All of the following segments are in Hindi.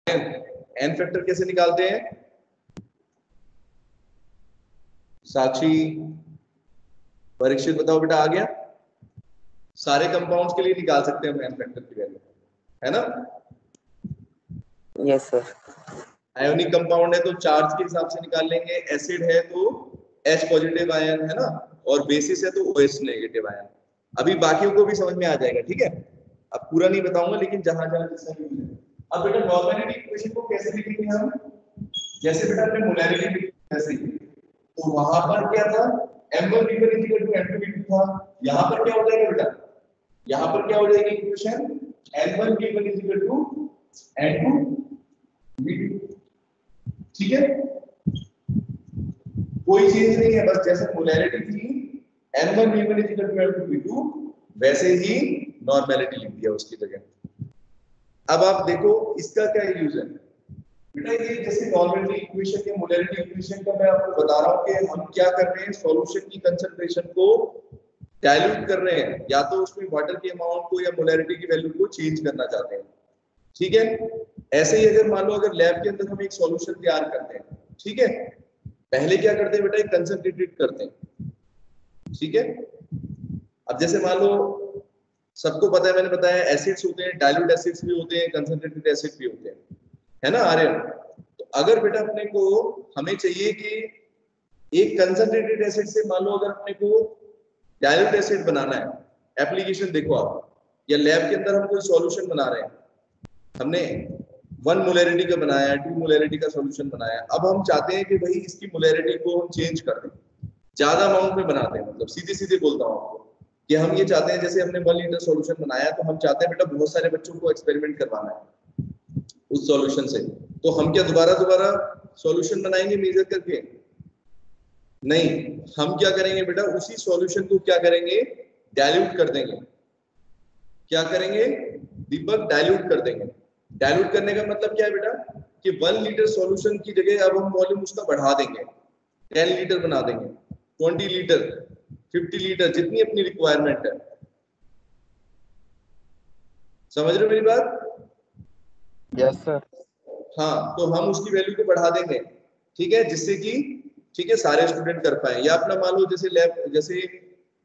एन फैक्टर कैसे निकालते हैं? साक्षी, परीक्षित, बताओ बेटा, आ गया? सारे कंपाउंड्स के लिए निकाल सकते हैं हम एन फैक्टर की वैल्यू, है ना? Yes sir. आयोनिक कंपाउंड है तो चार्ज के हिसाब से निकाल लेंगे, एसिड है तो H पॉजिटिव आयन, है ना, और बेसिस है तो OH नेगेटिव आयन। अभी बाकियों को भी समझ में आ जाएगा, ठीक है? अब पूरा नहीं बताऊंगा, लेकिन जहां जहां जैसा यूज है। अब बेटा नॉर्मेलिटी इक्वेशन को कैसे लिखेंगे हम? जैसे बेटा हमने मोलैरिटी लिखी वैसे ही, तो वहां पर क्या था, m1 v1 n2 v2 था। यहां पर क्या हो जाएगा बेटा? यहां पर क्या हो जाएगी equation? n1 v1 n2 v2, ठीक है? कोई चेंज नहीं है, बस जैसे पोलैरिटी थी n1 v1 n2 v2, वैसे ही नॉर्मेलिटी लिख दिया उसकी जगह। अब आप देखो इसका क्या यूज है बेटा। ये जैसे नॉर्मेलिटी इक्वेशन या मोलैरिटी इक्वेशन का मैं आपको बता रहा हूं कि हम क्या कर रहे हैं, सॉल्यूशन की कंसंट्रेशन को डाइल्यूट कर रहे हैं, या तो उसमें वाटर के अमाउंट को या मोलैरिटी की वैल्यू को चेंज करना चाहते हैं, ठीक है? ऐसे ही अगर मान लो अगर लैब के अंदर हम एक सॉल्यूशन तैयार करते हैं, ठीक है, पहले क्या करते हैं बेटा, एक कंसंट्रेटेड करते हैं, ठीक है? अब जैसे मान लो सबको पता है, मैंने बताया एसिड्स होते हैं, डाइल्यूट एसिड्स भी होते हैं, कंसंट्रेटेड एसिड भी होते हैं, है ना आर्यन? तो अगर बेटा अपने को हमें चाहिए कि एक कंसंट्रेटेड एसिड से मान लो अगर अपने को डाइल्यूट एसिड बनाना है, एप्लीकेशन देखो आप, या लैब के अंदर हम कोई सॉल्यूशन बना रहे हैं, हमने 1 मोलैरिटी का बनाया, 2 मोलैरिटी का सॉल्यूशन बनाया, अब हम चाहते हैं कि भाई इसकी मोलैरिटी को हम चेंज कर दें, ज्यादा अमाउंट में बनाते हैं, मतलब सीधे सीधे बोलता हूं आपको कि हम ये चाहते हैं, जैसे हमने 1 लीटर सॉल्यूशन बनाया तो हम चाहते हैं बेटा बहुत सारे बच्चों को एक्सपेरिमेंट करवाना है उस सॉल्यूशन से, तो हम क्या दोबारा दोबारा सॉल्यूशन बनाएंगे मेजर करके? नहीं, हम क्या करेंगे बेटा, उसी सॉल्यूशन को क्या करेंगे, डाइल्यूट कर देंगे। क्या करेंगे दीपक? डाइल्यूट कर देंगे। डाइल्यूट करने का मतलब क्या है बेटा कि 1 लीटर सॉल्यूशन की जगह अब हम वॉल्यूम उसका बढ़ा देंगे, 10 लीटर बना देंगे, 20 लीटर, 50 लीटर, जितनी अपनी रिक्वायरमेंट है। समझ रहे हो मेरी बात? Yes sir. हाँ, तो हम उसकी वैल्यू को बढ़ा देंगे, ठीक है, जिससे कि ठीक है सारे स्टूडेंट कर पाए। या अपना मान लो जैसे लैब, जैसे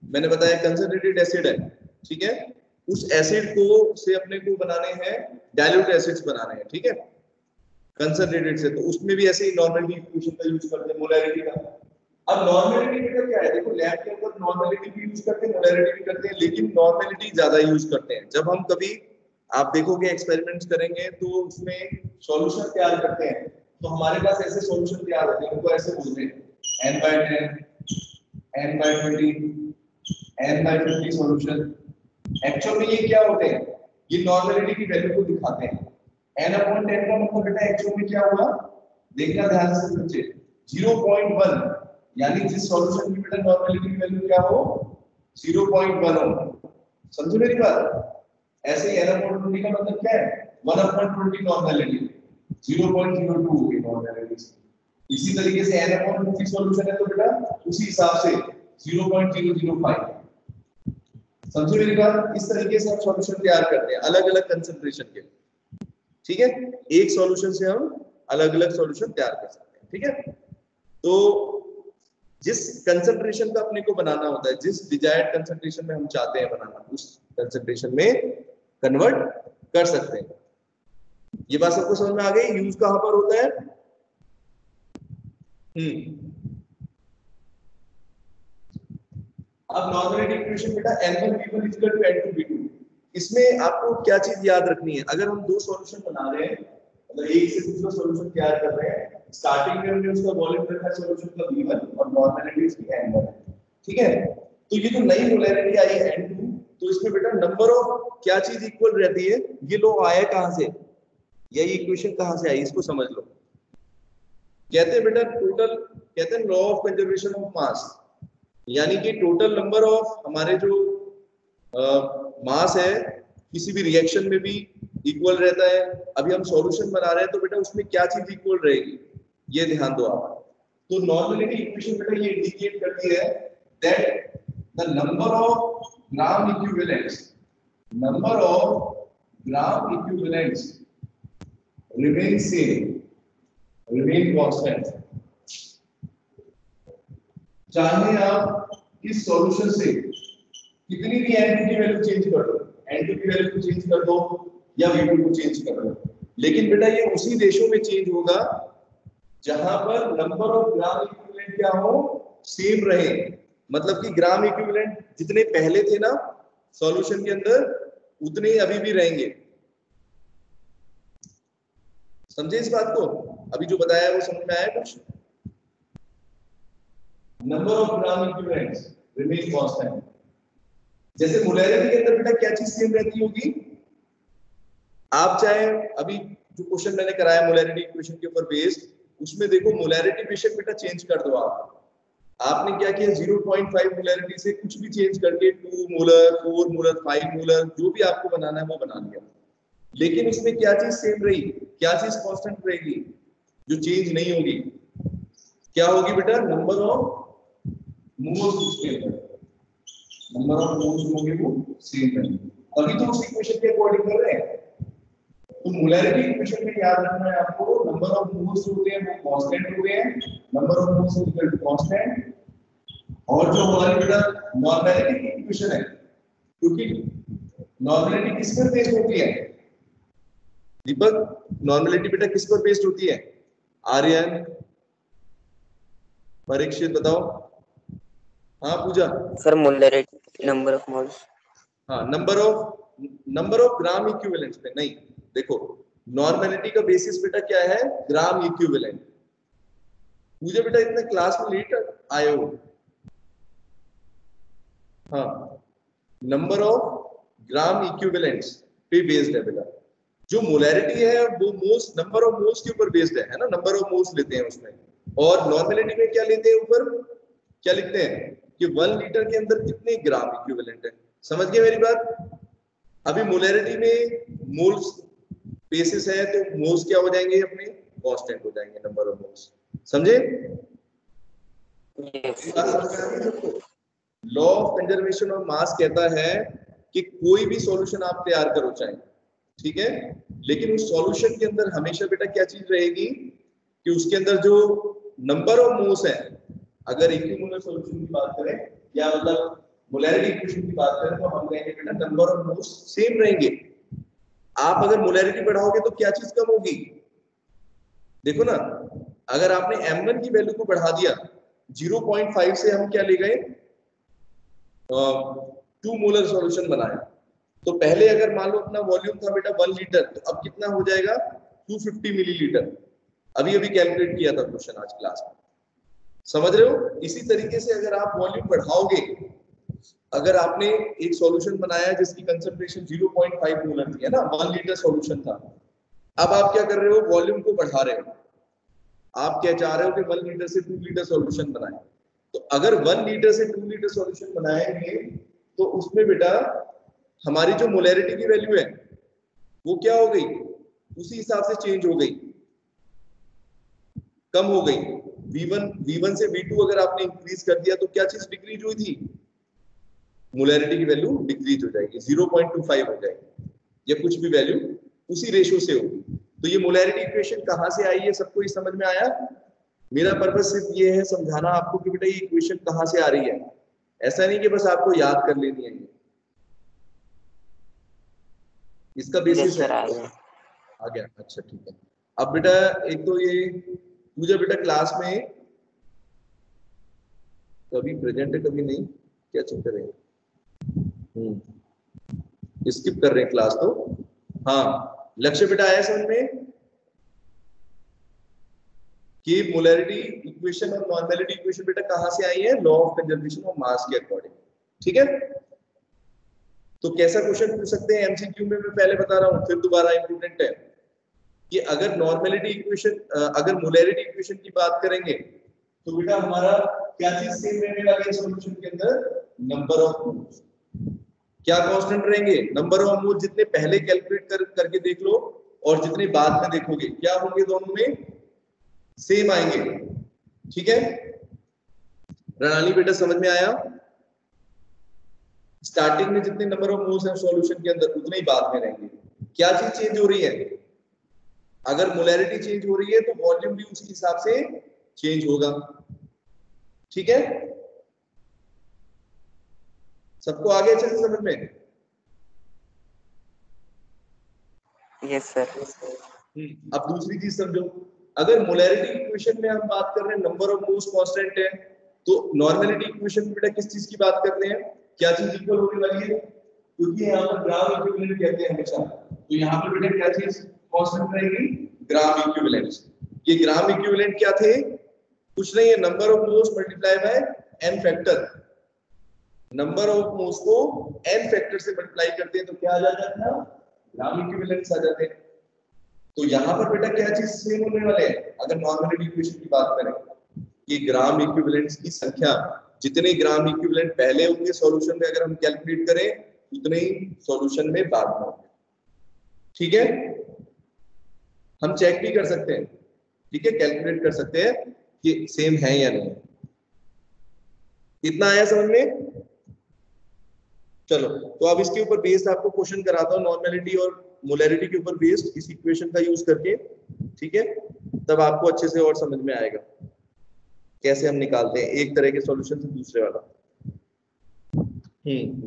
मैंने बताया कंसंट्रेटेड एसिड है, ठीक है, उस एसिड को से अपने को बनाने हैं डाइल्यूट एसिड्स बनाने हैं, ठीक है, कंसंट्रेटेड से, तो उसमें भी ऐसे ही नॉर्मेलिटी इक्वेशन का यूज करते हैं, मोलैरिटी का। अब नॉर्मेलिटी बेटा क्या है, देखो लैब के अंदर नॉर्मेलिटी भी यूज करते हैं, मोलैरिटी भी करते हैं, लेकिन नॉर्मेलिटी ज्यादा यूज करते हैं। जब हम कभी आप देखोगे एक्सपेरिमेंट्स करेंगे तो उसमें सॉल्यूशन तैयार करते हैं, तो हमारे पास ऐसे सॉल्यूशन तैयार होते हैं, उनको ऐसे बोलते हैं n/10, n/20, n/50 solution. Actual में ये क्या होते हैं, ये नॉर्मेलिटी की वैल्यू को दिखाते हैं। n/10 का मतलब बेटा एक्चुअल में क्या हुआ, देखना ध्यान से बच्चे, 0.1, यानी जिस सॉल्यूशन की बेटा नॉर्मेलिटी की वैल्यू क्या हो, 0.1 हो। समझे मेरी बात? ऐसे ही n/20 का मतलब क्या है, 1/20 नॉर्मेलिटी, 0.02 होगी नॉर्मेलिटी। इसी तरीके से n/50 सॉल्यूशन है तो बेटा उसी हिसाब से 0.005। समझे मेरी बात? इस तरीके से हम सॉल्यूशन तैयार करते हैं अलग अलग कंसंट्रेशन के, ठीक है? एक सॉल्यूशन से हम अलग अलग सॉल्यूशन तैयार कर सकते हैं, ठीक है? तो जिस कंसंट्रेशन का अपने को बनाना होता है, जिस डिजायर्ड कंसंट्रेशन में हम चाहते हैं बनाना, उस कंसंट्रेशन में कन्वर्ट कर सकते हैं। ये बात सबको समझ में आ गई? यूज कहां पर होता है? अब नॉर्मेलिटी इक्वेशन बेटा n1 v1 n2 v2, इसमें आपको क्या चीज याद रखनी है, अगर हम दो सॉल्यूशन बना रहे हैं, मतलब एक से दूसरा सॉल्यूशन तैयार कर रहे हैं, स्टार्टिंग में हमने उसका वॉल्यूम रखा है सॉल्यूशन का v1 और नॉर्मेलिटी इसकी n1, ठीक है? तो ये जो नई मोलैरिटी आई है n2, तो इसमें बेटा नंबर ऑफ क्या चीज इक्वल रहती है, ये लो आया कहां से, ये इक्वेशन कहां से आई, इसको समझ लो। कहते हैं बेटा टोटल, कहते हैं law of conservation of mass, यानी कि टोटल नंबर ऑफ हमारे जो मास है किसी भी रिएक्शन में भी इक्वल रहता है। अभी हम सॉल्यूशन बना रहे हैं तो बेटा उसमें क्या चीज इक्वल रहेगी, ये ध्यान दो आप। तो नॉर्मेलिटी इक्वेशन बेटा ये इंडिकेट करती है that the number of gram equivalents, number of gram equivalents remain same, remain constant. चाहे आप इस सॉल्यूशन से कितनी भी n2 की वैल्यू चेंज कर दो, n2 की वैल्यू को चेंज कर दो या v2 को चेंज कर दो, लेकिन बेटा ये उसी रेशो में चेंज होगा जहां पर नंबर ऑफ ग्राम इक्विवेलेंट क्या हो, सेम रहे। मतलब कि ग्राम इक्विवेलेंट जितने पहले थे ना सॉल्यूशन के अंदर उतने ही अभी भी रहेंगे। समझे इस बात को? अभी जो बताया वो समझ में आया कुछ? Number of gram equivalents remain constant. जैसे मोलैरिटी के अंदर बेटा क्या चीज सेम रहती होगी? आप चाहे अभी जो क्वेश्चन मैंने कराया मोलैरिटी इक्वेशन के ऊपर बेस्ड, उसमें देखो मोलैरिटी बेशक बेटा चेंज कर दो आपने क्या किया 0.5 मोलैरिटी से कुछ भी चेंज करके 2 मोलर 4 मोलर 5 मोलर जो भी आपको बनाना है वो बना लिया, लेकिन उसमें क्या चीज सेम रही, क्या चीज कांस्टेंट रहेगी जो चेंज नहीं होगी? क्या होगी बेटा? नंबर ऑफ मोल्स उसके अंदर, नंबर ऑफ मोल्स होंगे वो सेम रहेंगे। अभी तो उस इक्वेशन के अकॉर्डिंग कर रहे हैं। तो मोलैरिटी इक्वेशन में याद रखना है आपको, नंबर ऑफ मोल्स होते हैं वो कांस्टेंट होते हैं, number of moles equal to constant. और जो हमारी बेटा नॉर्मैलिटी की इक्वेशन है, क्योंकि नॉर्मैलिटी किस पर बेस्ड होती है दीपक? नॉर्मैलिटी बेटा किस पर बेस्ड होती है? आर्यन, परीक्षित बताओ। हाँ Pooja. Sir molarity number of moles. हाँ नंबर ऑफ ग्राम इक्विवेलेंट्स पे नहीं, देखो नॉर्मैलिटी का बेसिस बेटा क्या है? Gram equivalent. मुझे बेटा इतना क्लास में लेट आए हो। हाँ नंबर ऑफ ग्राम इक्विवेलेंट्स पे बेस्ड है बेटा। जो मोलैरिटी है वो मोल्स, नंबर ऑफ मोल्स के ऊपर बेस्ड है ना, नंबर ऑफ मोल्स लेते हैं उसमें। और नॉर्मैलिटी में क्या लेते हैं ऊपर? क्या लिखते हैं कि 1 लीटर के अंदर कितने ग्राम इक्विवेलेंट है। समझ गए मेरी बात? अभी मोलैरिटी में मोल्स बेसिस है तो मोल्स क्या हो जाएंगे अपने? कांस्टेंट हो जाएंगे, नंबर ऑफ मोल्स। समझे? Law of conservation of mass कहता है कि कोई भी सॉल्यूशन आप तैयार करो चाहे, ठीक है, लेकिन उस सॉल्यूशन के अंदर हमेशा बेटा क्या चीज रहेगी कि उसके अंदर जो नंबर ऑफ मोल्स है, अगर इक्विमोलर सॉल्यूशन की बात करें या मतलब मोलैरिटी इक्वेशन की बात करें तो हम कहेंगे बेटा नंबर ऑफ मोल्स सेम रहेंगे। आप अगर मोलैरिटी बढ़ाओगे तो क्या चीज कम होगी? देखो ना, अगर आपने m1 की वैल्यू को बढ़ा दिया 0.5 से, हम क्या ले गए 2 मोलर सॉल्यूशन बनाया, तो पहले अगर मान लो अपना वॉल्यूम था बेटा 1 लीटर, तो अब कितना हो जाएगा 250 मिलीलीटर। अभी अभी कैलकुलेट किया था क्वेश्चन आज क्लास में। समझ रहे हो? इसी तरीके से अगर आप वॉल्यूम बढ़ाओगे, अगर आपने एक सॉल्यूशन बनाया जिसकी कंसंट्रेशन 0.5 मोलर थी, है ना, 1 लीटर सॉल्यूशन था, अब आप क्या कर रहे हो? वॉल्यूम को बढ़ा रहे हो। आप क्या चाह रहे हो कि 1 लीटर से 2 लीटर सॉल्यूशन बनाए। तो अगर 1 लीटर से 2 लीटर सॉल्यूशन बनाएंगे तो उसमें बेटा हमारी जो मोलैरिटी की वैल्यू है वो क्या हो गई? उसी हिसाब से चेंज हो गई, कम हो गई। V1 से V2 अगर आपने इंक्रीज कर दिया तो क्या चीज डिक्रीज हुई थी? मोलैरिटी की वैल्यू डिक्रीज हो जाएगी, 0.25 हो जाएगी, या कुछ भी वैल्यू उसी रेशो से होगी। तो ये मोलैरिटी इक्वेशन कहां से आई है, सबको ये समझ में आया? मेरा पर्पस सिर्फ ये है समझाना आपको कि बेटा ये इक्वेशन कहां से आ रही है, ऐसा नहीं कि बस आपको याद कर लेनी है। इसका बेसिस है। आ गया? अच्छा ठीक है। अब बेटा एक तो ये मुझे बेटा क्लास में कभी प्रेजेंट है कभी नहीं, क्या चक्कर है? स्किप कर रहे हैं क्लास तो। हाँ लक्ष्य बेटा आया समझ में कि मोलैरिटी इक्वेशन और नॉर्मैलिटी इक्वेशन बेटा कहां से आई है? Law of conservation of mass के अकॉर्डिंग। ठीक है, तो कैसा क्वेश्चन पूछ सकते हैं एमसीक्यू में? मैं पहले बता रहा हूं, फिर दोबारा इंपोर्टेंट है कि अगर नॉर्मैलिटी इक्वेशन, अगर मोलैरिटी इक्वेशन की बात करेंगे तो बेटा हमारा क्या चीज सेम रहने वाली है सॉल्यूशन के अंदर? Number of moles. क्या कांस्टेंट रहेंगे? नंबर ऑफ मोल्स जितने पहले कैलकुलेट करके देख लो और जितने बाद में देखोगे क्या होंगे, दोनों में सेम आएंगे। ठीक है, प्रणाली बेटा समझ में आया? स्टार्टिंग में जितने नंबर ऑफ मोल्स हैं सॉल्यूशन के अंदर उतने ही बाद में रहेंगे। क्या चीज चेंज हो रही है? अगर मोलैरिटी चेंज हो रही है तो वॉल्यूम भी उसी हिसाब से चेंज होगा। ठीक है, सबको आगे अच्छे से समझ में? Yes sir. अब दूसरी चीज समझो, अगर मोलैरिटी इक्वेशन में हम बात कर रहे हैं नंबर ऑफ मोल्स कांस्टेंट है, तो नॉर्मेलिटी इक्वेशन में बेटा किस चीज की बात कर रहे हैं, क्या चीज इक्वल होने वाली है? क्योंकि यहाँ पर ग्राम इक्विवेलेंट कहते हैं हमेशा, तो यहाँ पर बेटा क्या चीज कांस्टेंट रहेगी? Gram equivalent. ये ग्राम इक्विवेलेंट क्या थे? कुछ नहीं है, number of moles multiply by n factor. Number of moles को n फैक्टर से मल्टीप्लाई करते हैं तो क्या आ जाता है ना, ग्राम इक्विवेलेंट्स आ जाते हैं। तो यहाँ पर बेटा क्या चीज सेम होने वाले हैं? अगर नॉर्मेलिटी इक्वेशन की बात करें कि ग्राम इक्विवेलेंट्स की संख्या, जितने ग्राम इक्विवेलेंट पहले होंगे सॉल्यूशन में अगर हम कैलकुलेट करें, उतने ही सॉल्यूशन में बाद में होंगे। ठीक है, हम चेक भी कर सकते हैं, ठीक है, कैलकुलेट कर सकते हैं कि सेम है या नहीं। इतना आया समझ में? चलो, तो अब इसके ऊपर बेस्ड आपको क्वेश्चन कराता हूं, नॉर्मेलिटी और मोलैरिटी के ऊपर बेस्ड इस इक्वेशन का यूज करके। ठीक है, तब आपको अच्छे से और समझ में आएगा कैसे हम निकालते हैं एक तरह के सॉल्यूशन से दूसरे वाला।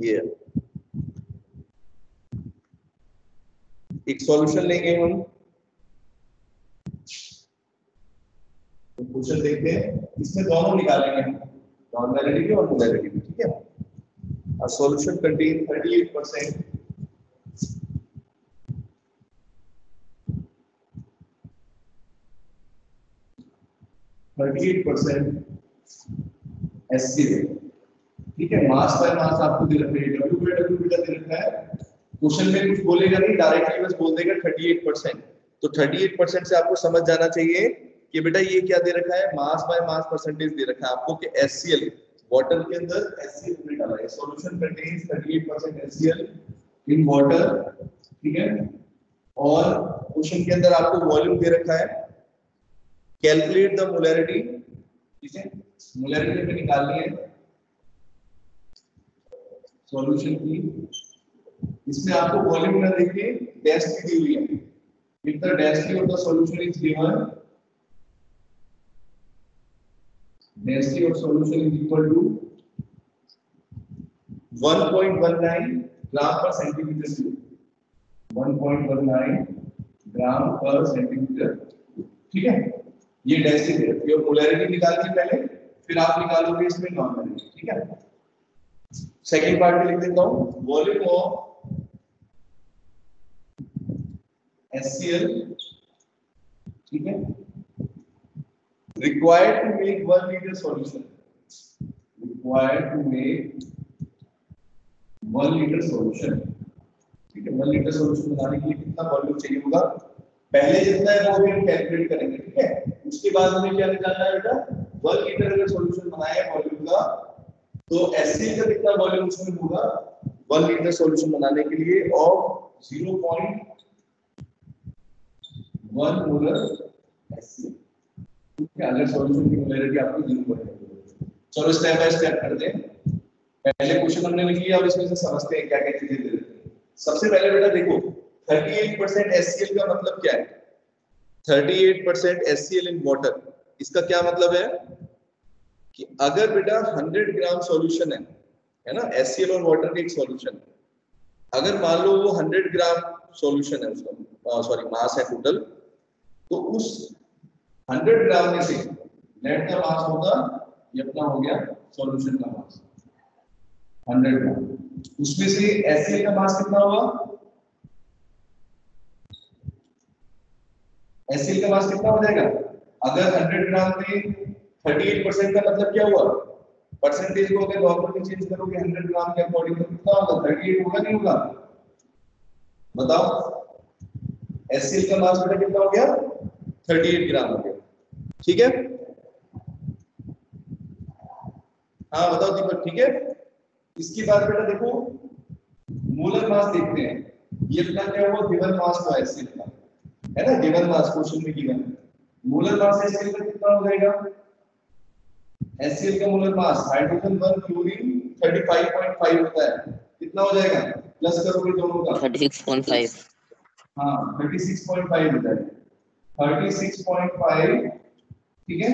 ये एक सॉल्यूशन लेंगे हम, क्वेश्चन देखते हैं, इसमें दोनों निकालेंगे हम, नॉर्मेलिटी और मोलैरिटी। ठीक है, a solution contain 38% HCl। ठीक है, मास बाय मास आपको दे रखा है, W बाय W बेटा दे रखा है। क्वेश्चन में कुछ बोलेगा नहीं, डायरेक्टली बस बोल देगा 38%। तो 38% से आपको समझ जाना चाहिए कि बेटा ये क्या दे रखा है, मास बाय मास परसेंटेज दे रखा है आपको कि HCl, वाटर के अंदर HCl हमने डाला है। Solution contains 38% HCl in water. ठीक है, और क्वेश्चन के अंदर आपको वॉल्यूम दे रखा है। Calculate the molarity. ठीक है, मोलैरिटी हमें निकालनी है सॉल्यूशन की। इसमें आपको वॉल्यूम ना देखिए, डेंसिटी दी हुई है। If the density of the solution is given, density of solution is equal to 1.19 ग्राम पर सेंटीमीटर क्यूब। 1.19 ग्राम पर सेंटीमीटर। ठीक है, ये डेंसिटी है। ये मोलैरिटी निकालनी पहले, फिर आप निकालोगे इसमें नॉर्मेलिटी। ठीक है, सेकंड पार्ट में लिख देता हूं, वॉल्यूम ऑफ HCl। ठीक है, required to make 1 liter solution, required to make 1 liter solution। ठीक है, 1 liter solution बनाने के लिए कितना वॉल्यूम चाहिए होगा, पहले जितना है वो भी हम कैलकुलेट करेंगे। ठीक है, उसके बाद हमें क्या निकालना है बेटा, 1 लीटर अगर सॉल्यूशन बनाया है वॉल्यूम का, तो HCl का कितना वॉल्यूम उसमें होगा 1 लीटर सॉल्यूशन बनाने के लिए, ऑफ 0.1 मोलर HCl। अगर सॉल्यूशन की मोलैरिटी आपको 0.1। चलो स्टेप बाय स्टेप करते हैं। पहले क्वेश्चन हमने लिख लिया, अब इसमें से समझते हैं क्या क्या चीजें दे रखी हैं। सबसे पहले बेटा देखो, 38% HCl का मतलब क्या है? 38% HCl इन वाटर, इसका क्या मतलब है कि अगर बेटा 100 ग्राम सॉल्यूशन है ना, HCl और वाटर का एक सॉल्यूशन है, अगर मान लो वो 100 ग्राम सॉल्यूशन है, उसका सॉरी मास है टोटल, तो उस 100 ग्राम में से नेट का मास होगा, ये अपना हो गया सॉल्यूशन का मास 100 ग्राम। उसमें से HCl का मास कितना होगा? HCl का मास कितना हो जाएगा? अगर 100 ग्राम में 38% का मतलब क्या हुआ? परसेंटेज को अगर नॉर्मल में चेंज करोगे 100 ग्राम के अकॉर्डिंग तो कितना होगा? 38 होगा नहीं होगा? बताओ, HCl का मास बेटा कितना हो गया? 38 ग्राम हो गया। ठीक है, हाँ बताओ दीपक। ठीक है, इसके बाद बेटा देखो मोलर मास देखते हैं। ये अपना क्या हुआ, गिवन मास हुआ HCl का, है ना, गिवन मास क्वेश्चन में गिवन। मोलर मास HCl का कितना हो जाएगा? HCl का मोलर मास हाइड्रोजन 1 क्लोरीन 35.5 होता है, कितना हो जाएगा? प्लस करोगे दोनों का 36.5। हाँ 36.5 होता है। 36.5, ठीक है।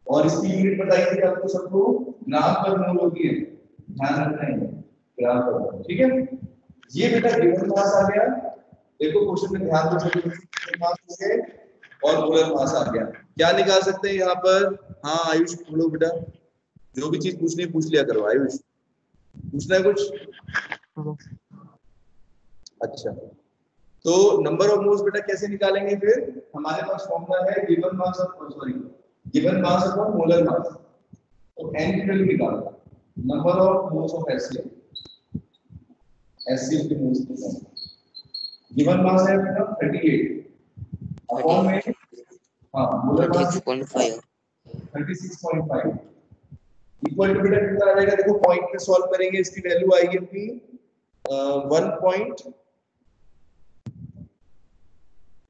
और इसकी यूनिट बताई थी आपको सबको, ग्राम पर मोल होती है, ध्यान रखना है ग्राम पर मोल, ठीक है। ये बेटा गिवन मास आ गया, देखो क्वेश्चन में ध्यान दो, गिवन मास हो गए और मोलर मास आ गया। क्या निकाल सकते हैं यहाँ पर? हाँ आयुष बोलो बेटा, जो भी चीज पूछनी है पूछ लिया करो। आयुष पूछना है कुछ? अच्छा, तो नंबर ऑफ मोल्स बेटा कैसे निकालेंगे? फिर हमारे पास फॉर्मूला है given mass of, sorry, given mass upon molar mass. तो n की वैल्यू निकालो, number of moles of HCl, HCl के मोल्स निकालो। गिवन मास है अपना 38 अपॉन में, हाँ मोलर मास 36.5 36.5 इक्वल टू बेटा कितना आ जाएगा? देखो पॉइंट पे सॉल्व करेंगे, इसकी वैल्यू आएगी अपनी 1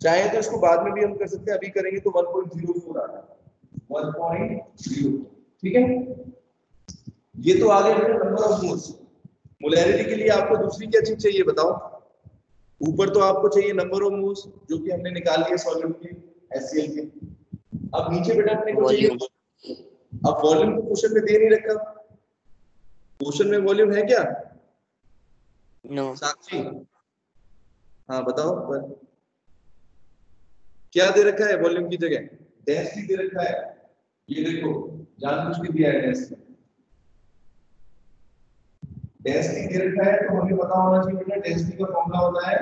चाहे तो इसको बाद में भी हम कर सकते हैं, अभी करेंगे तो 1.04 आ रहा है, 1.0, ठीक है। ये तो आ गया नंबर ऑफ मोल्स। मोलैरिटी के लिए आपको दूसरी क्या चीज चाहिए बताओ? ऊपर तो आपको चाहिए नंबर ऑफ मोल्स, जो कि हमने निकाल लिया सॉल्वेंट के HCl के। अब नीचे बेटा अपने को चाहिए, अब वॉल्यूम को क्वेश्चन में दे नहीं रखा, क्वेश्चन में वॉल्यूम है क्या? नो साक्षी, हाँ बताओ पर क्या दे रखा है वॉल्यूम की जगह? डेंसिटी दे रखा है, ये देखो जानबूझ के दिया है डेंसिटी, डेंसिटी दे रखा है। तो हमें पता होना चाहिए बेटा डेंसिटी का फॉर्मूला होता है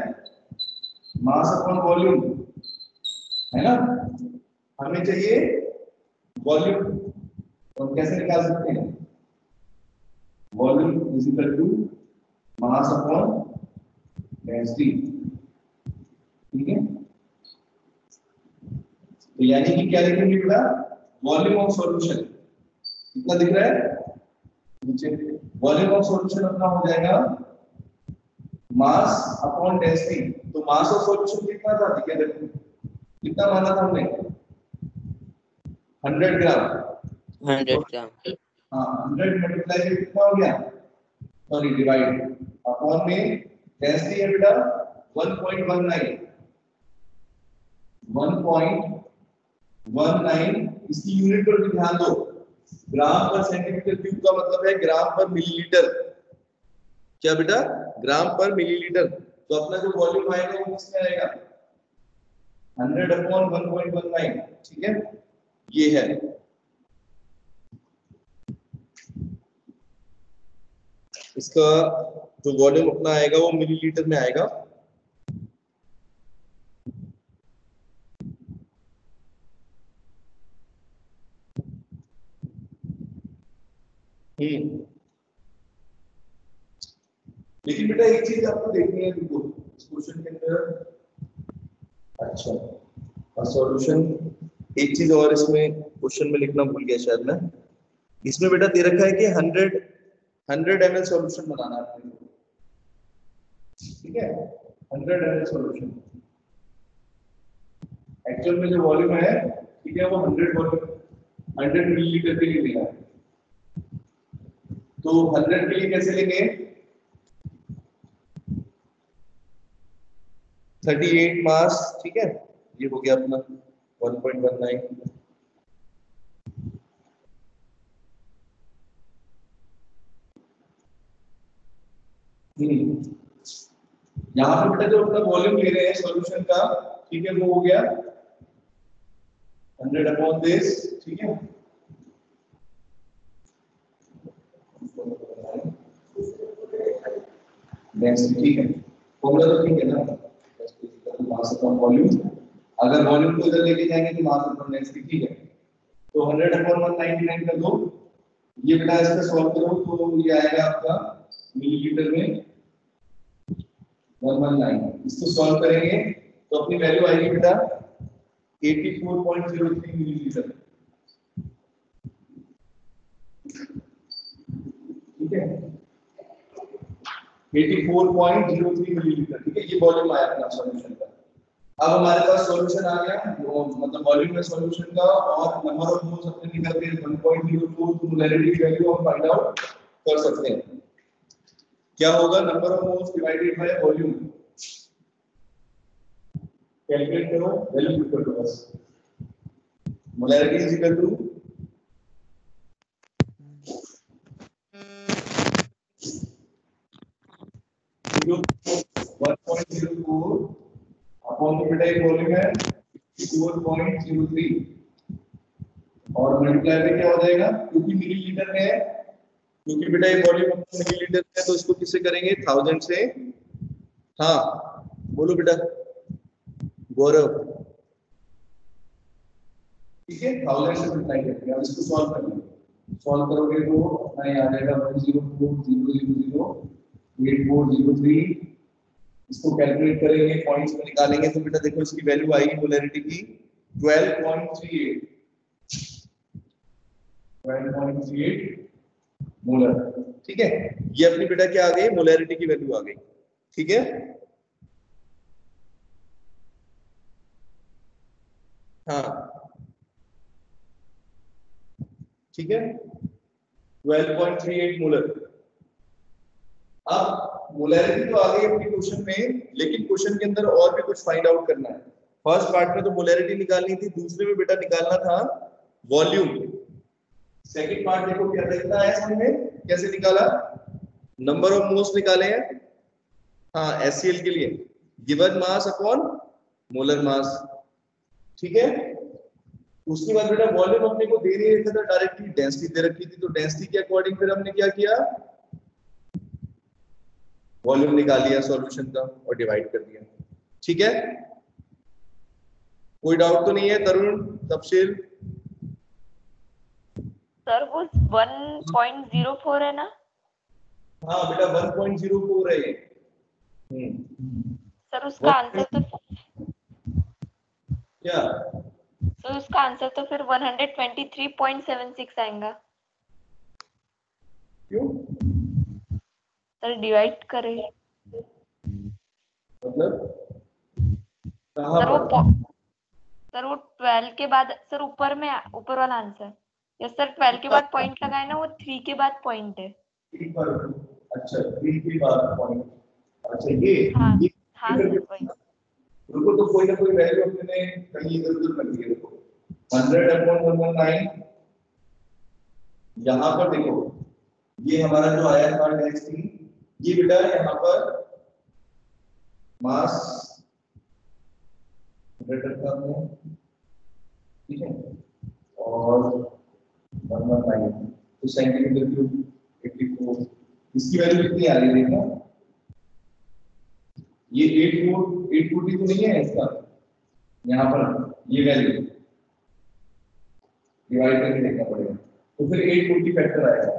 मास अपॉन वॉल्यूम, है ना। हमें चाहिए वॉल्यूम, और कैसे निकाल सकते हैं? Volume is equal to mass upon density, ठीक है। तो यानी कि क्या लिखेंगे बेटा? वॉल्यूम ऑफ सॉल्यूशन कितना दिख रहा है नीचे? वॉल्यूम ऑफ सॉल्यूशन अपना हो जाएगा मास अपॉन डेंसिटी। तो मास ऑफ सॉल्यूशन कितना था? कितना माना था हमने? 100 ग्राम। 100 ग्राम, हाँ 100 मल्टीप्लाई करके कितना हो गया? सॉरी डिवाइड अपॉन में डेंसिटी है बेटा 1.19, 1.19। इसकी यूनिट पर भी ध्यान दो, ग्राम पर सेंटीमीटर क्यूब का मतलब है ग्राम पर मिलीलीटर। क्या बेटा? ग्राम पर मिलीलीटर। तो अपना जो वॉल्यूम आएगा वो किसमें आएगा? 100 अपॉन 1.19, ठीक है, ये है। इसका जो वॉल्यूम अपना आएगा वो मिलीलीटर में आएगा। लेकिन बेटा एक चीज आपको देखनी है, देखो इस क्वेश्चन के अंदर, अच्छा सॉल्यूशन, एक चीज और इसमें क्वेश्चन में लिखना भूल गया शायद मैं, इसमें बेटा दे रखा है कि 100 ml सॉल्यूशन बनाना है, ठीक है, 100 ml सॉल्यूशन। एक्चुअल में जो वॉल्यूम है, ठीक है, वो 100 मिलीलीटर के लिए दिया है। तो 100 के लिए कैसे लेंगे? 38 मास, ठीक है, ये हो गया अपना 1.19। यहाँ पे बेटा जो अपना वॉल्यूम ले रहे हैं सॉल्यूशन का, ठीक है, वो हो गया 100 अपॉन दिस, ठीक है। ठीक है, फॉर्मूला तो ठीक है ना, मास अपॉन वॉल्यूम। अगर वॉल्यूम को इधर लेके जाएंगे तो मास अपॉन डेंसिटी, ठीक है। तो 100 अपॉन 199 कर दो, ये बेटा इसका सॉल्व करो तो ये आएगा आपका मिलीलीटर में 119। इसको सॉल्व करेंगे तो अपनी वैल्यू आएगी बेटा 84.03 मिलीलीटर, ठीक है, 84.03 मिलीलीटर, ठीक है। ये वॉल्यूम आया अपना सॉल्यूशन का। अब हमारे पास सॉल्यूशन आ गया, मतलब वॉल्यूम है सॉल्यूशन का, और नंबर ऑफ मोल्स अपने निकल गए 1.04। तो मोलैरिटी वैल्यू हम फाइंड आउट कर सकते हैं। क्या होगा? Number of moles divided by volume, calculate करो, वैल्यू पुट कर दो बस। Molarity is equal to zero 1.04 upon में बेटा एक वॉल्यूम है 54.03 और मल्टीप्लाई में क्या हो जाएगा, क्योंकि मिलीलीटर में है, क्योंकि बेटा ये वॉल्यूम अपना मिलीलीटर में है तो इसको किससे करेंगे, 1000 से। हाँ बोलो बेटा गौरव, ठीक है 1000 से मल्टीप्लाई करेंगे। अब इसको सॉल्व कर लेंगे, सॉल्व करोगे तो अपना ये आ जाएगा 104,000,8403। इसको कैलकुलेट करेंगे, पॉइंट्स में निकालेंगे तो बेटा देखो इसकी वैल्यू आएगी मोलैरिटी की 12.38 मोलर। ठीक है, ये अपनी बेटा क्या आ गई, मोलैरिटी की वैल्यू आ गई। ठीक है, हाँ ठीक है 12.38 मोलर। अब मोलैरिटी तो आ गई अपनी क्वेश्चन में, लेकिन क्वेश्चन के अंदर और भी कुछ फाइंड आउट करना है। फर्स्ट पार्ट में तो मोलैरिटी निकालनी थी, दूसरे में बेटा निकालना था वॉल्यूम। सेकंड पार्ट देखो क्या देखना है समझ में, कैसे निकाला, नंबर ऑफ मोल्स निकाले हैं। हाँ एचसीएल के लिए given mass upon molar mass. ठीक है, उसके बाद बेटा वॉल्यूम अपने को दे नहीं रखा था, डायरेक्टली डेंसिटी दे रखी थी, तो डेंसिटी के अकॉर्डिंग फिर हमने क्या किया, वॉल्यूम निकाल लिया सॉल्यूशन का और डिवाइड कर दिया। ठीक है, कोई डाउट तो नहीं है तरुण, तफसील? सर वो 1.04 है ना? हाँ बेटा 1.04 है ये। सर उसका आंसर तो क्या, तो उसका आंसर तो फिर 123.76 आएगा। क्यों? सर डिवाइड करें मतलब कहाँ सर पर? सर वो 12 के बाद सर ऊपर में ऊपर वाला आंसर। यस सर 12 के बाद पॉइंट लगाए ना, वो 3 के बाद पॉइंट है। अच्छा 3 के बाद पॉइंट, अच्छा ये हाँ ये हाँ सर वही। रुको तो कोई ना कोई वैल्यू अपने कहीं इधर उधर कर दिए। देखो 100/119 यहाँ पर देखो, ये हमारा जो आया था डेंसिटी, ये बेटा यहाँ पर मास रखा हमने, ठीक है, और 119 तो सेंटीमीटर क्यूब 84, इसकी वैल्यू कितनी आ रही है देखो, ये 840 तो नहीं है इसका, यहाँ पर ये वैल्यू डिवाइड करके देखना पड़ेगा, तो फिर 840 फैक्टर आएगा।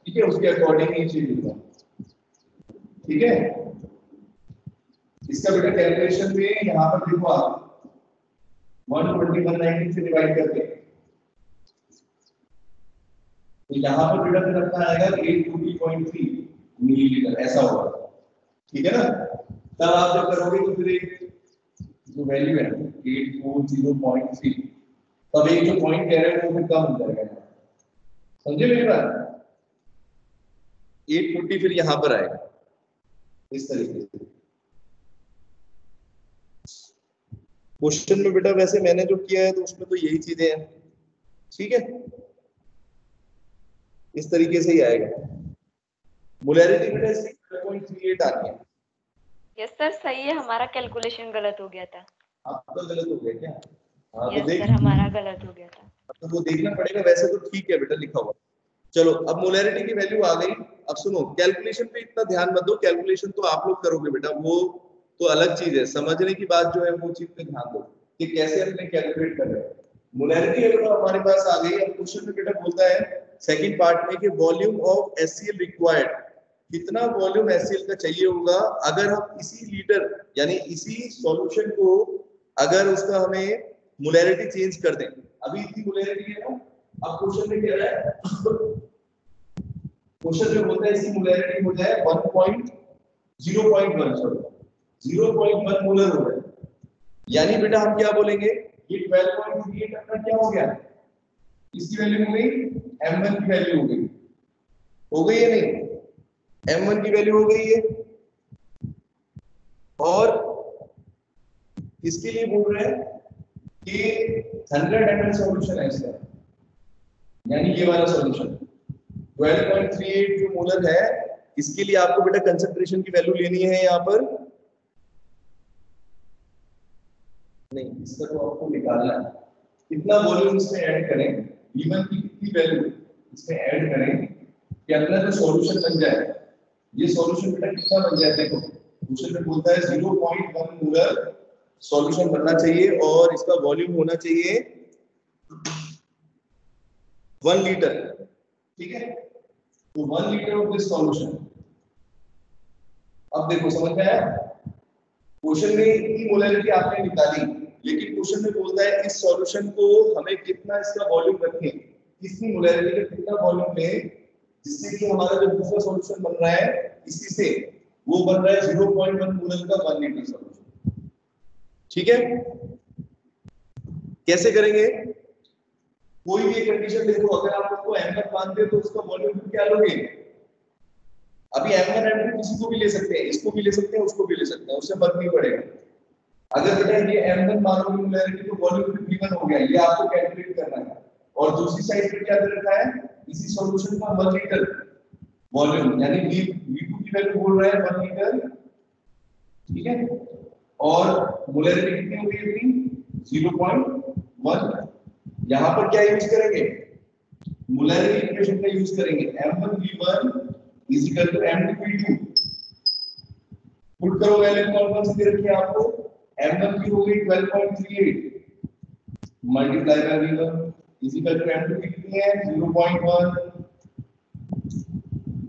ठीक है, उसके अकॉर्डिंग ये चीज होगा। ठीक है, इसका बेटा कैलकुलेशन में यहाँ पर देखो आप 120/119 से डिवाइड करके, तो यहाँ पर बेटा फिर अपना आएगा 840.3 मिलीलीटर, ऐसा होगा। ठीक है ना, तब आप जब करोगे तो फिर एक जो वैल्यू है 840.3, तब एक जो पॉइंट कह रहे हैं वो फिर कम हो जाएगा, समझे मेरी बात? 840 फिर यहां पर आएगा इस तरीके से। क्वेश्चन में बेटा वैसे मैंने जो किया है तो उसमें तो यही चीजें हैं। ठीक है, इस तरीके से ही आएगा। मोलैरिटी बेटा इसकी 12.38 आ रही है। यस सर सही है, हमारा कैलकुलेशन गलत हो गया था। आपका गलत हो गया क्या? हाँ तो यस देख सर हमारा गलत हो गया था। तो वो देखना पड़ेगा, वैसे तो ठीक है बेटा लिखा हुआ। चलो अब मोलैरिटी की वैल्यू आ गई। अब सुनो, कैलकुलेशन पे इतना ध्यान मत दो, कैलकुलेशन तो आप लोग करोगे बेटा, वो तो अलग चीज है, समझने की बात जो है वो चीज पे ध्यान दो कि कैसे अपने कैलकुलेट कर रहे हैं। मोलैरिटी अगर हमारे पास आ गई, अब क्वेश्चन में बेटा बोलता है सेकंड पार्ट में कि वॉल्यूम ऑफ HCl रिक्वायर्ड, कितना वॉल्यूम HCl का चाहिए होगा अगर हम इसी लीटर यानी इसी सॉल्यूशन को अगर उसका हमें मोलैरिटी चेंज कर दें। अभी इतनी मोलैरिटी है ना, अब क्वेश्चन में क्या है, क्वेश्चन में बोलता है इसकी मोलैरिटी हो जाए 1.0.1 मोलर हो जाए, यानी बेटा हम क्या बोलेंगे, ये 12.38 अपना क्या हो गया, इसकी वैल्यू हो गई m1 की वैल्यू हो गई या नहीं, m1 की वैल्यू हो गई है। और इसके लिए बोल रहे हैं कि 100 ml सॉल्यूशन है इसका, यानी ये वाला सॉल्यूशन 12.38 जो मोलर है, इसके लिए आपको बेटा कंसंट्रेशन की वैल्यू लेनी है यहाँ पर, नहीं इसका तो आपको निकालना है, कितना वॉल्यूम इसमें ऐड करें, V1 की कितनी वैल्यू इसमें ऐड करें कि अपना जो सॉल्यूशन बन जाए, ये सॉल्यूशन बेटा कितना बन जाए, देखो क्वेश्चन में बोलता है 0.1 मोलर सॉल्यूशन बनना चाहिए और इसका वॉल्यूम होना चाहिए 1 लीटर, ठीक है। तो 1 लीटर ऑफ दिस सॉल्यूशन, अब देखो समझ में आया, क्वेश्चन में इतनी मोलैरिटी आपने निकाली, लेकिन क्वेश्चन में बोलता है इस सॉल्यूशन को हमें कितना इसका वॉल्यूम रखें, कितनी मोलैरिटी का कितना वॉल्यूम लें, जिससे कि हमारा जो दूसरा सॉल्यूशन बन रहा है इसी से वो बन रहा है 0.1 मोलर का 1 लीटर सॉल्यूशन, ठीक है। कैसे करेंगे, कोई भी कंडीशन देखो, अगर आप उसको m1 मानते हो तो उसका वॉल्यूम क्या लोगे, अभी m1 m2 किसी को भी ले सकते हैं, इसको भी ले सकते हैं, उसको भी ले सकते हैं, उससे फर्क नहीं पड़ेगा। अगर बेटा ये m1 मानोगे मोलैरिटी तो वॉल्यूम v1 हो गया, ये आपको कैलकुलेट करना है। और दूसरी साइड पे क्या दे रखा है, इसी सॉल्यूशन का 1 लीटर वॉल्यूम, यानी v2 की वैल्यू बोल रहा है 1 लीटर, ठीक है। और मोलैरिटी कितनी हो गई अपनी 0.1, यहां पर क्या यूज करेंगे, मोलैरिटी इक्वेशन का यूज करेंगे, m1v1 = m2v2, पुट करो वैल्यू कौन सी दे रखी है आपको, m1 की हो गई 12.38 मल्टीप्लाई बाय v1 = m2 की कितनी है 0.1,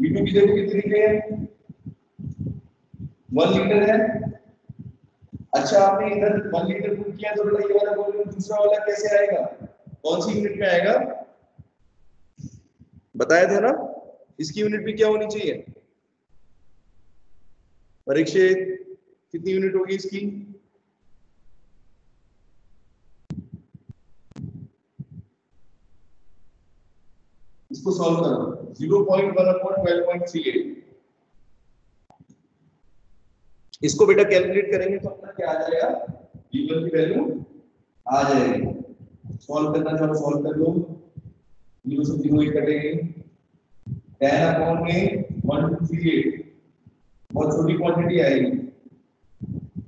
v2 की देखो कितनी दिख रही है 1 लीटर है। अच्छा आपने इधर 1 लीटर पुट किया तो बेटा ये वाला वॉल्यूम दूसरा वाला कैसे आएगा, कौन सी यूनिट में आएगा, बताया था ना, इसकी यूनिट भी क्या होनी चाहिए, परीक्षित कितनी यूनिट होगी इसकी, इसको सॉल्व करो 0.1/12.38, इसको बेटा कैलकुलेट करेंगे तो अपना क्या आ जाएगा, v1 की वैल्यू आ जाएगी, सॉल्व करना चाहो सॉल्व कर लो, 0 से 0 ही कटेगी, 10/1238, बहुत छोटी क्वांटिटी आएगी।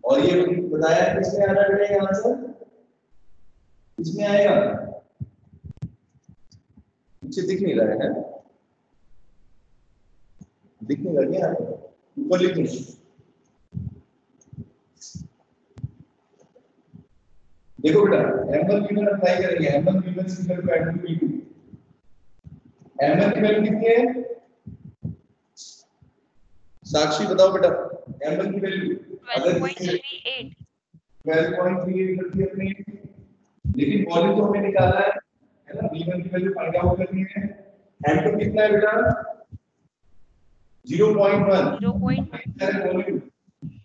और ये बताया किसमें आ रहा है आंसर, इसमें आएगा, पीछे दिख नहीं रहा है, दिख नहीं रहा क्या, ऊपर लिख दो, देखो बेटा m1 की वैल्यू अप्लाई करेंगे, m1 v1 = m2v2, m1 की वैल्यू कितनी है, साक्षी बताओ बेटा, m1 की वैल्यू 12.38 करती है अपनी, लेकिन वॉल्यूम तो हमें निकालना है ना, v1 की वैल्यू फाइंड आउट करनी है, m2 कितना है बेटा 0.1 वॉल्यूम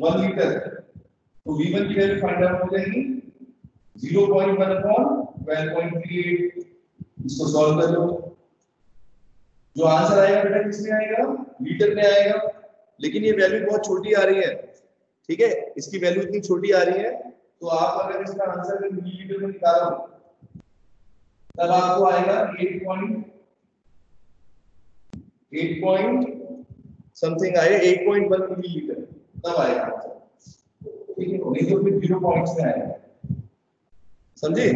1 लीटर, तो v1 की वैल्यू फाइंड आउट हो जाएगी 0.1/12.38, इसको सॉल्व कर लो, जो आंसर आएगा बेटा किसमें आएगा, लीटर में आएगा, लेकिन ये वैल्यू बहुत छोटी आ रही है, ठीक है, इसकी वैल्यू इतनी छोटी आ रही है, तो आप अगर इसका आंसर मिलीलीटर में निकालो तब आपको आएगा 8 समथिंग आएगा 8.1 मिलीलीटर, तब आएगा आंसर, ठीक है, नहीं तो फिर 0 पॉइंट्स में आएगा, समझे,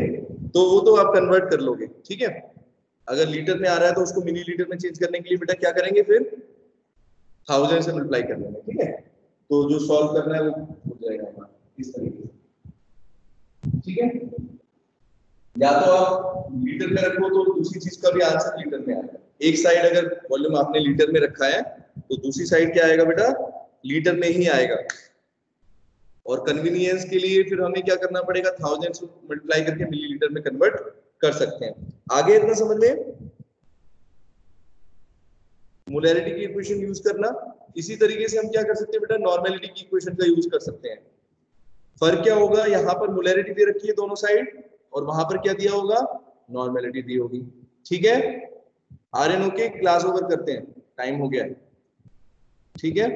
तो वो तो आप कन्वर्ट कर लोगे, ठीक है। अगर लीटर में आ रहा है तो उसको मिलीलीटर में चेंज करने के लिए बेटा क्या करेंगे, फिर 1000 से मल्टीप्लाई कर लेंगे, ठीक है, तो जो सॉल्व करना है वो हो जाएगा हमारा इस तरीके से, ठीक है। या तो आप लीटर में रखो तो दूसरी चीज का भी आंसर लीटर में आएगा, एक साइड अगर वॉल्यूम आपने लीटर में रखा है तो दूसरी साइड क्या आएगा बेटा, लीटर में ही आएगा, और कन्वीनियंस के लिए फिर हमें क्या करना पड़ेगा, 1000 से मल्टीप्लाई करके मिलीलीटर में कन्वर्ट कर सकते हैं। आगे इतना समझ में, मोलैरिटी की इक्वेशन यूज करना, इसी तरीके से हम क्या कर सकते हैं बेटा, नॉर्मेलिटी की इक्वेशन का यूज कर सकते हैं। फर्क क्या होगा, यहाँ पर मोलैरिटी दे रखी है दोनों साइड, और वहां पर क्या दिया होगा, नॉर्मेलिटी दी होगी, ठीक है। आर्यन ओके, क्लास ओवर करते हैं, टाइम हो गया है, ठीक है,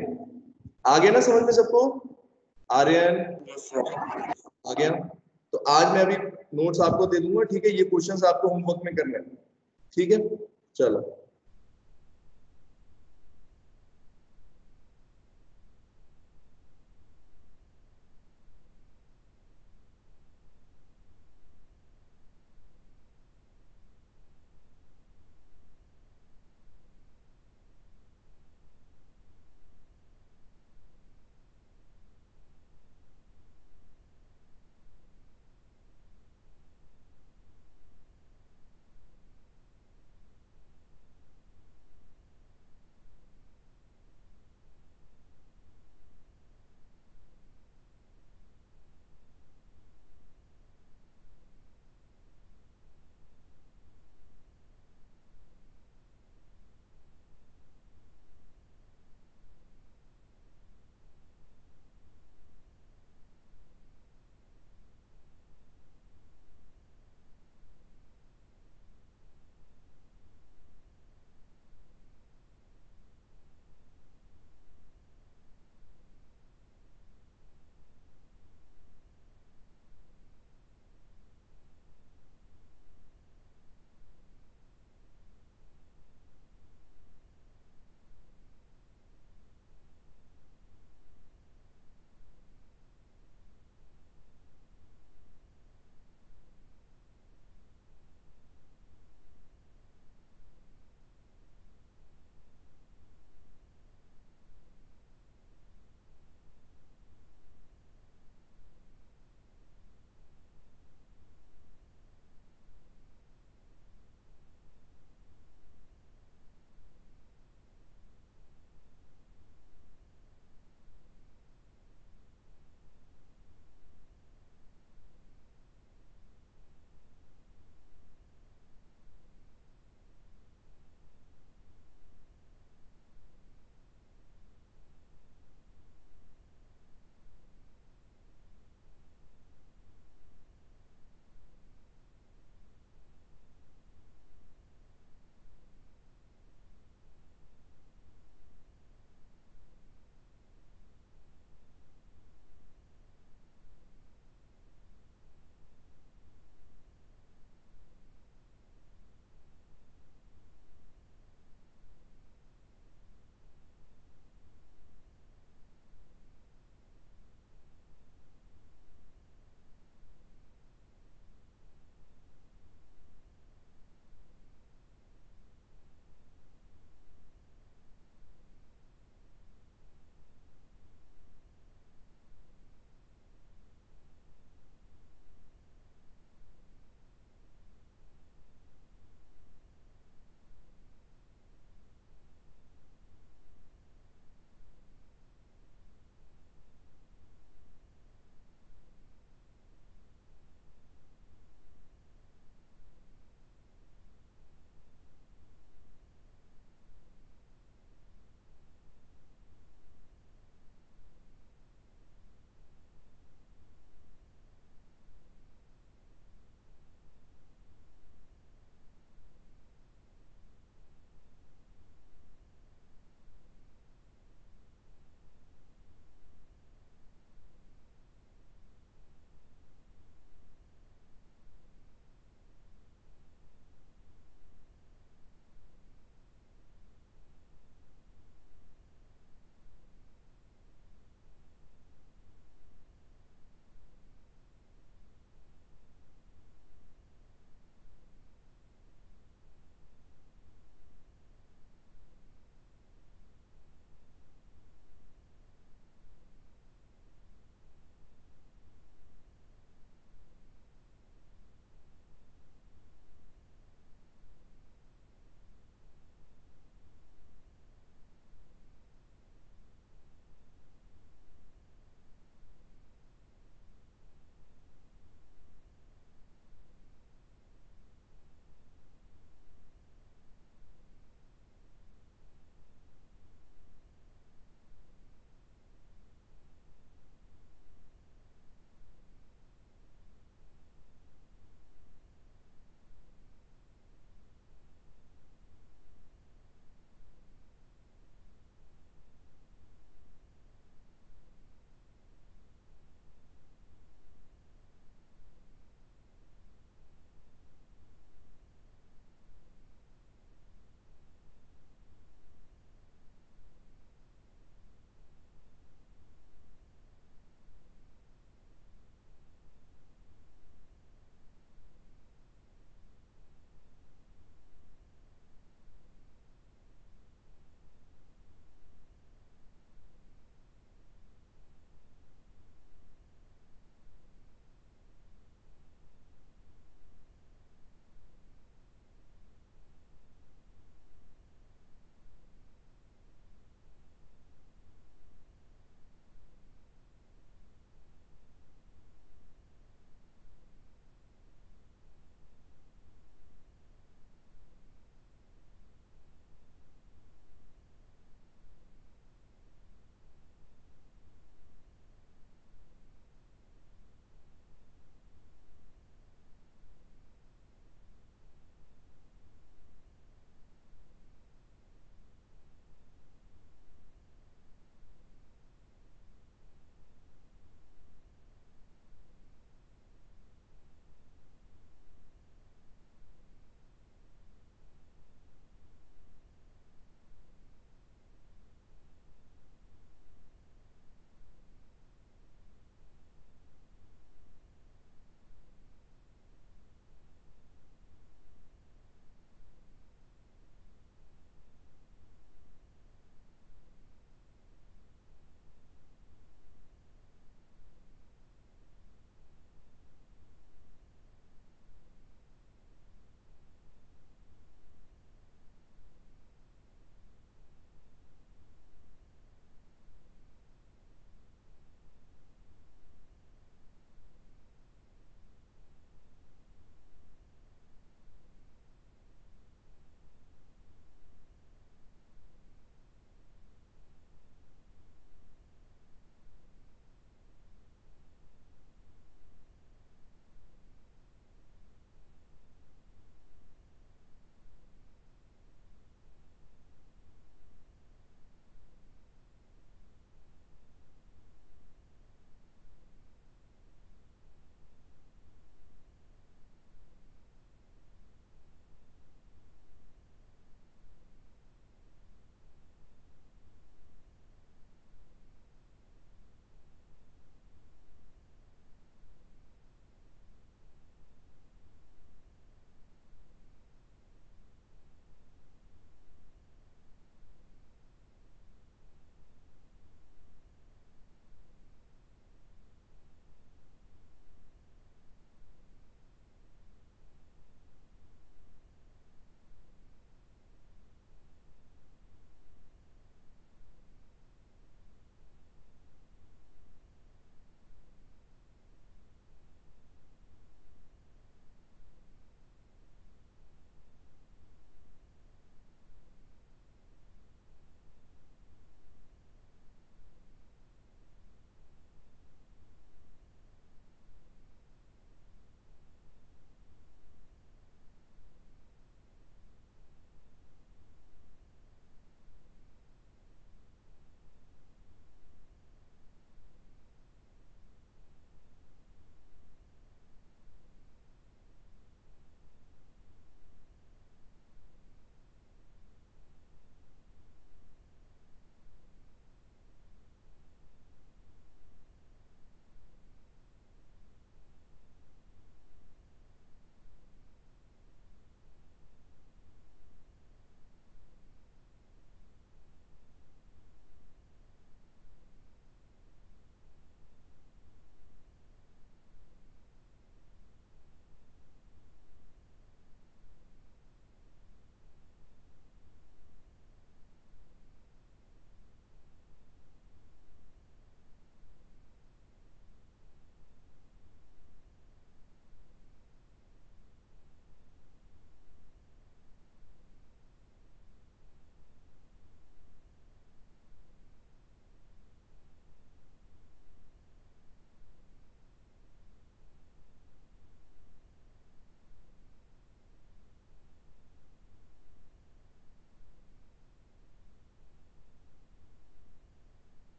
आगे ना समझ में सबको, आर्यन आ गया। तो आज मैं अभी नोट्स आपको दे दूंगा, ठीक है, ये क्वेश्चंस आपको होमवर्क में करने हैं, ठीक है, चलो।